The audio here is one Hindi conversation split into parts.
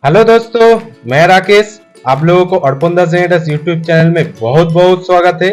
हेलो दोस्तों, मैं राकेश। आप लोगों को अर्पण दास जेनेटस यूट्यूब चैनल में बहुत बहुत स्वागत है।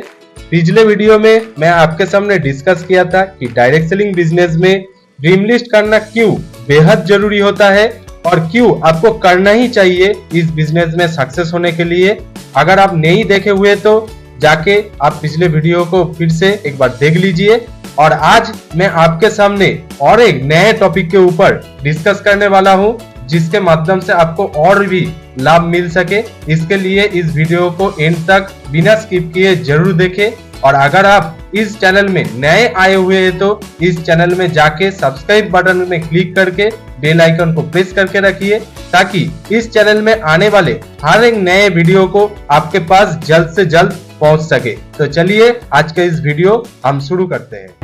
पिछले वीडियो में मैं आपके सामने डिस्कस किया था कि डायरेक्ट सेलिंग बिजनेस में ड्रीम लिस्ट करना क्यों बेहद जरूरी होता है और क्यों आपको करना ही चाहिए इस बिजनेस में सक्सेस होने के लिए। अगर आप नहीं देखे हुए तो जाके आप पिछले वीडियो को फिर से एक बार देख लीजिए। और आज मैं आपके सामने और एक नए टॉपिक के ऊपर डिस्कस करने वाला हूँ जिसके माध्यम से आपको और भी लाभ मिल सके। इसके लिए इस वीडियो को एंड तक बिना स्किप किए जरूर देखें। और अगर आप इस चैनल में नए आए हुए हैं तो इस चैनल में जाके सब्सक्राइब बटन में क्लिक करके बेल आइकन को प्रेस करके रखिए ताकि इस चैनल में आने वाले हर एक नए वीडियो को आपके पास जल्द से जल्द पहुंच सके। तो चलिए आज का इस वीडियो हम शुरू करते हैं।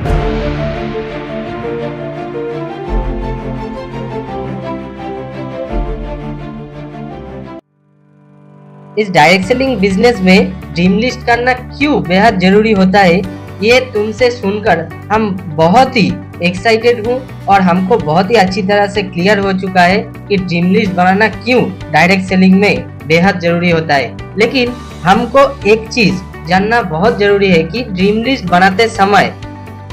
इस डायरेक्ट सेलिंग बिजनेस में ड्रीम लिस्ट करना क्यों बेहद जरूरी होता है, ये तुमसे सुनकर हम बहुत ही एक्साइटेड हूँ और हमको बहुत ही अच्छी तरह से क्लियर हो चुका है कि ड्रीम लिस्ट बनाना क्यों डायरेक्ट सेलिंग में बेहद जरूरी होता है। लेकिन हमको एक चीज जानना बहुत जरूरी है कि ड्रीम लिस्ट बनाते समय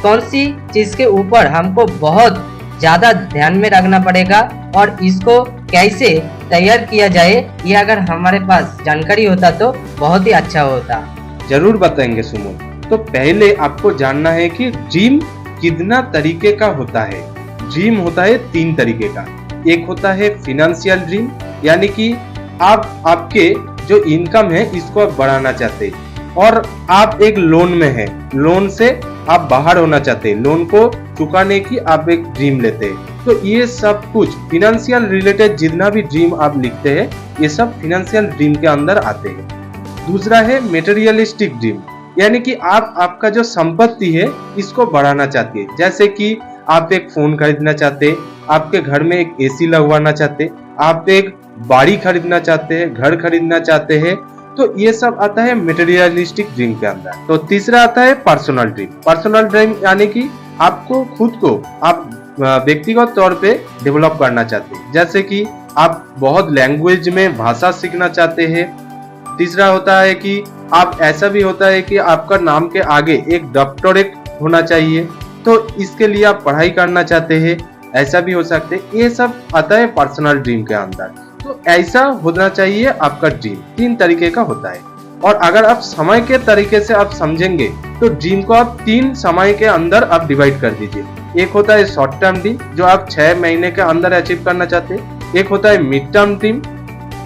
कौन सी चीज के ऊपर हमको बहुत ज्यादा ध्यान में रखना पड़ेगा और इसको कैसे तैयार किया जाए, ये अगर हमारे पास जानकारी होता तो बहुत ही अच्छा होता। जरूर बताएंगे सुमन। तो पहले आपको जानना है कि ड्रीम कितना तरीके का होता है। ड्रीम होता है 3 तरीके का। एक होता है फिनेंशियल ड्रीम, यानी कि आप आपके जो इनकम है इसको आप बढ़ाना चाहते हैं और आप एक लोन में हैं, लोन से आप बाहर होना चाहते हैं, लोन को चुकाने की आप एक ड्रीम लेते हैं। तो ये सब कुछ फिनेंशियल रिलेटेड जितना भी ड्रीम आप लिखते हैं ये सब फिनेंशियल ड्रीम के अंदर आते हैं। दूसरा है मटेरियलिस्टिक ड्रीम, यानी कि आप आपका जो संपत्ति है इसको बढ़ाना चाहते हैं। जैसे कि आप एक फोन खरीदना चाहते हैं, आपके घर में एक एसी लगवाना चाहते, आप एक बाड़ी खरीदना चाहते हैं, घर खरीदना चाहते हैं, तो ये सब आता है मटेरियलिस्टिक ड्रीम के अंदर। तो तीसरा आता है पर्सनल ड्रीम। पर्सनल ड्रीम यानी कि आपको खुद को आप व्यक्तिगत तौर पे डेवलप करना चाहते हैं, जैसे कि आप बहुत लैंग्वेज में भाषा सीखना चाहते हैं। तीसरा होता है कि आप ऐसा भी होता है कि आपका नाम के आगे एक डॉक्टरेट होना चाहिए, तो इसके लिए आप पढ़ाई करना चाहते हैं, ऐसा भी हो सकते हैं। ये सब आता है पर्सनल ड्रीम के अंदर। तो ऐसा होना चाहिए आपका ड्रीम। 3 तरीके का होता है। और अगर आप समय के तरीके से आप समझेंगे तो ड्रीम को आप 3 समय के अंदर आप डिवाइड कर दीजिए। एक होता है शॉर्ट टर्म ड्रीम जो आप 6 महीने के अंदर अचीव करना चाहते हैं। एक होता है मिड टर्म ड्रीम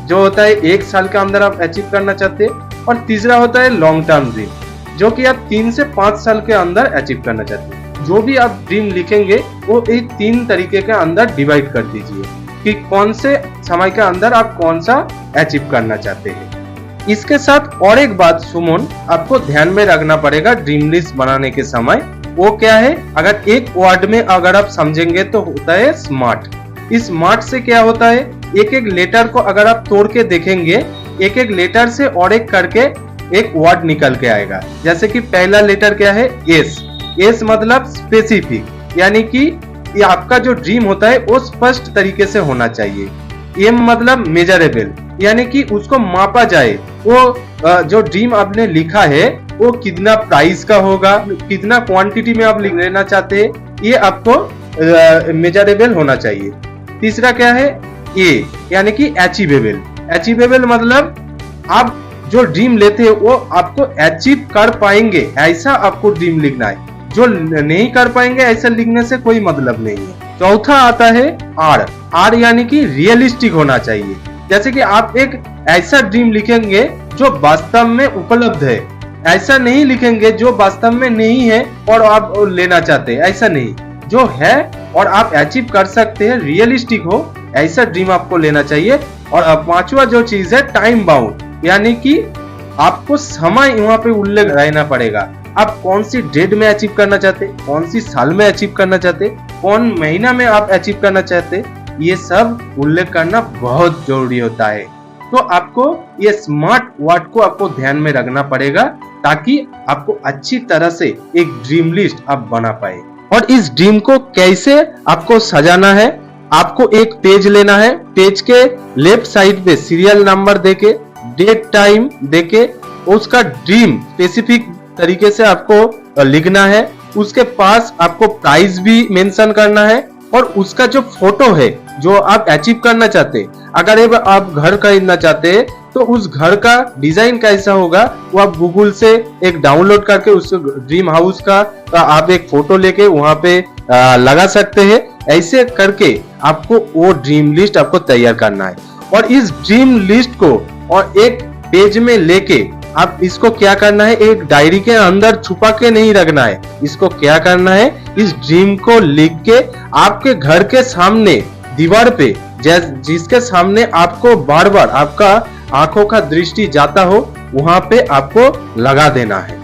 जो होता है 1 साल के अंदर आप अचीव करना चाहते हैं। और तीसरा होता है लॉन्ग टर्म ड्रीम जो कि आप 3 से 5 साल के अंदर अचीव करना चाहते हैं। जो भी आप ड्रीम लिखेंगे वो एक 3 तरीके के अंदर डिवाइड कर दीजिए कि कौन से समय के अंदर आप कौन सा अचीव करना चाहते हैं। इसके साथ और एक बात सुमन आपको ध्यान में रखना पड़ेगा ड्रीम लिस्ट बनाने के समय, वो क्या है, अगर एक वर्ड में अगर आप समझेंगे तो होता है स्मार्ट। इस स्मार्ट से क्या होता है, एक एक लेटर को अगर आप तोड़ के देखेंगे, एक एक लेटर से और एक करके एक वर्ड निकल के आएगा। जैसे कि पहला लेटर क्या है, एस। एस मतलब स्पेसिफिक, यानी कि ये आपका जो ड्रीम होता है वो स्पष्ट तरीके से होना चाहिए। एम मतलब मेजरेबल, यानी कि उसको मापा जाए। वो जो ड्रीम आपने लिखा है वो कितना प्राइस का होगा, कितना क्वांटिटी में आप लेना चाहते हैं, ये आपको मेजरेबल होना चाहिए। तीसरा क्या है, ए यानी कि अचीवेबल। अचीवेबल मतलब आप जो ड्रीम लेते हैं वो आपको अचीव कर पाएंगे, ऐसा आपको ड्रीम लिखना है। जो नहीं कर पाएंगे ऐसा लिखने से कोई मतलब नहीं है। चौथा आता है आर। आर यानी कि रियलिस्टिक होना चाहिए। जैसे कि आप एक ऐसा ड्रीम लिखेंगे जो वास्तव में उपलब्ध है, ऐसा नहीं लिखेंगे जो वास्तव में नहीं है और आप लेना चाहते हैं, ऐसा नहीं, जो है और आप अचीव कर सकते हैं, रियलिस्टिक हो, ऐसा ड्रीम आपको लेना चाहिए। और अब 5वां जो चीज है टाइम बाउंड, यानी कि आपको समय वहां पे उल्लेख रहना पड़ेगा। आप कौन सी डेट में अचीव करना चाहते, कौन सी साल में अचीव करना चाहते, कौन महीना में आप अचीव करना चाहते, ये सब उल्लेख करना बहुत जरूरी होता है। तो आपको ये स्मार्ट वर्ड को आपको ध्यान में रखना पड़ेगा ताकि आपको अच्छी तरह से एक ड्रीम लिस्ट आप बना पाए। और इस ड्रीम को कैसे आपको सजाना है आपको एक पेज लेना है। पेज के लेफ्ट साइड पे सीरियल नंबर देके, डेट टाइम देके, उसका ड्रीम स्पेसिफिक तरीके से आपको लिखना है। उसके पास आपको प्राइस भी मेंशन करना है और उसका जो फोटो है जो आप अचीव करना चाहते हैं, अगर आप घर खरीदना चाहते हैं तो उस घर का डिजाइन कैसा होगा वो आप गूगल से एक डाउनलोड करके उस ड्रीम हाउस का आप एक फोटो लेके वहां पे लगा सकते हैं। ऐसे करके आपको वो ड्रीम लिस्ट आपको तैयार करना है और इस ड्रीम लिस्ट को और एक पेज में लेके आप इसको क्या करना है, एक डायरी के अंदर छुपा के नहीं रखना है। इसको क्या करना है, इस ड्रीम को लिख के आपके घर के सामने दीवार पे जिसके सामने आपको बार बार आपका आंखों का दृष्टि जाता हो वहां पे आपको लगा देना है,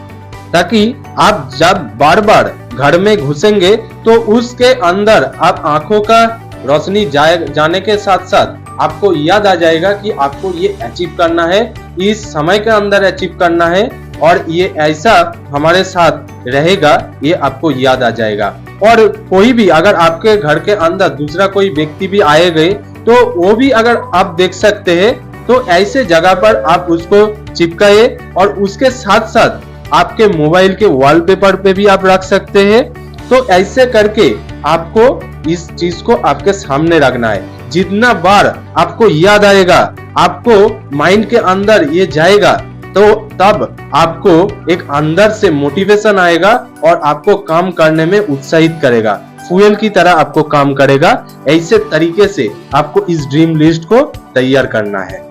ताकि आप जब बार बार घर में घुसेंगे तो उसके अंदर आप आंखों का रोशनी जाने के साथ साथ आपको याद आ जाएगा कि आपको ये अचीव करना है, इस समय के अंदर अचीव करना है और ये ऐसा हमारे साथ रहेगा, ये आपको याद आ जाएगा। और कोई भी अगर आपके घर के अंदर दूसरा कोई व्यक्ति भी आए गए तो वो भी अगर आप देख सकते हैं, तो ऐसे जगह पर आप उसको चिपकाए और उसके साथ साथ आपके मोबाइल के वॉलपेपर पे भी आप रख सकते हैं। तो ऐसे करके आपको इस चीज को आपके सामने रखना है। जितना बार आपको याद आएगा, आपको माइंड के अंदर ये जाएगा, तो तब आपको एक अंदर से मोटिवेशन आएगा और आपको काम करने में उत्साहित करेगा, फ्यूल की तरह आपको काम करेगा। ऐसे तरीके से आपको इस ड्रीम लिस्ट को तैयार करना है।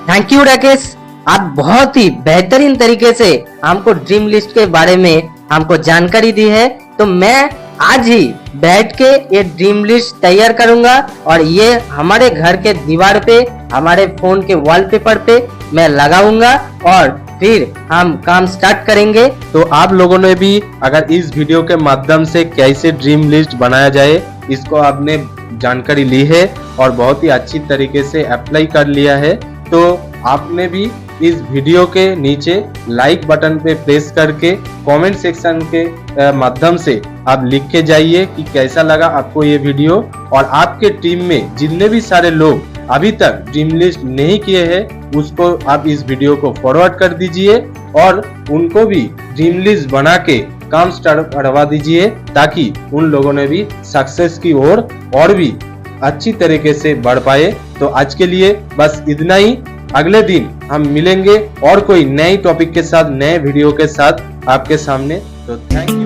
थैंक यू राकेश, आप बहुत ही बेहतरीन तरीके से हमको ड्रीम लिस्ट के बारे में हमको जानकारी दी है। तो मैं आज ही बैठ के ये ड्रीम लिस्ट तैयार करूंगा और ये हमारे घर के दीवार पे, हमारे फोन के वॉलपेपर पे मैं लगाऊंगा और फिर हम काम स्टार्ट करेंगे। तो आप लोगों ने भी अगर इस वीडियो के माध्यम से कैसे ड्रीम लिस्ट बनाया जाए इसको आपने जानकारी ली है और बहुत ही अच्छी तरीके से अप्लाई कर लिया है, तो आपने भी इस वीडियो के नीचे लाइक बटन पे प्रेस करके कमेंट सेक्शन के माध्यम से आप लिख के जाइए कि कैसा लगा आपको ये वीडियो। और आपके टीम में जितने भी सारे लोग अभी तक ड्रीम लिस्ट नहीं किए हैं उसको आप इस वीडियो को फॉरवर्ड कर दीजिए और उनको भी ड्रीम लिस्ट बना के काम स्टार्ट करवा दीजिए, ताकि उन लोगों ने भी सक्सेस की ओर और भी अच्छी तरीके से बढ़ पाए। तो आज के लिए बस इतना ही। अगले दिन हम मिलेंगे और कोई नई टॉपिक के साथ, नए वीडियो के साथ आपके सामने। तो थैंक यू।